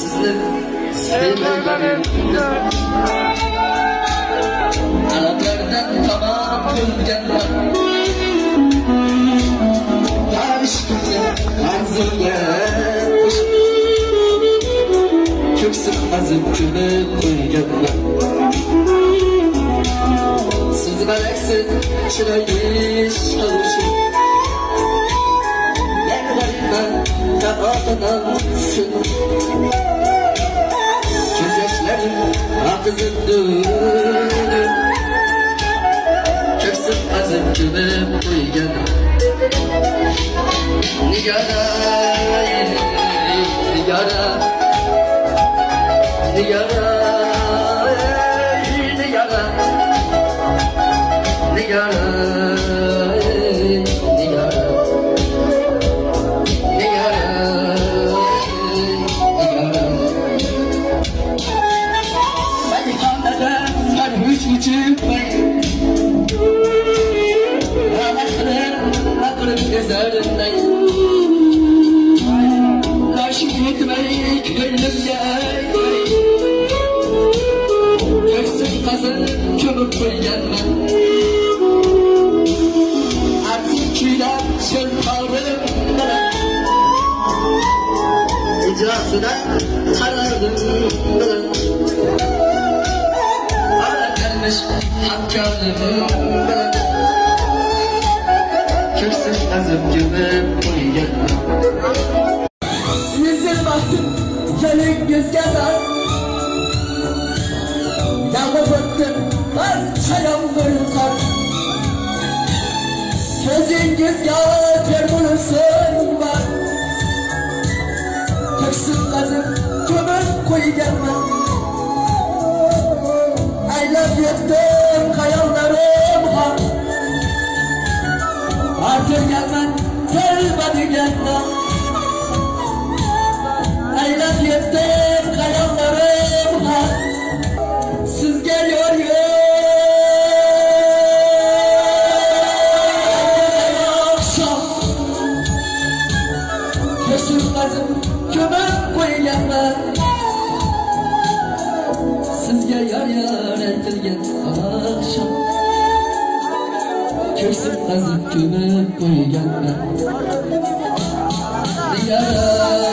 sizni sevmayman. Alamlardan tamam bo'lganman. Tarishimga manzilga ko'ksim azib kulib qo'yganman. Siz melaksiz chiroyli shovuşim, men g'aribman taqotidan sin. Ko'z yoshlarim oqizibdir, ko'ksim azib kulib qo'yganman. Nigara, nigara, nigara, nigara, nigara, nigara, nigara, nigara. Beni kandadan sarhoş uçurmayın. Akırıp gezerimden laşık etmeyi gönlümde. Göksün kazın kömür koyganman. Artık kuylar şöl ağrım bana, icrasına karardım bana. Ara gelmiş hakkarlığım bana, köksüm azıp gömüp koyganman. Yüzüne baktım, çelik yüz yazar. Yağmur öttüm, parçalandır kar. Gözüngizge bir bulursun var. Köksüm azıp gömüp koyganman. Aylab yettim hayallarım har. Artırganman kelmadiganman. Aylab yettim hayallarım har. Sizga yor yo'q. Ko'zim qazib ko'mib qo'yganman. Sizga yor aytilgan oqshom, ko'zim qazib ko'mib qo'yganman. Nigara.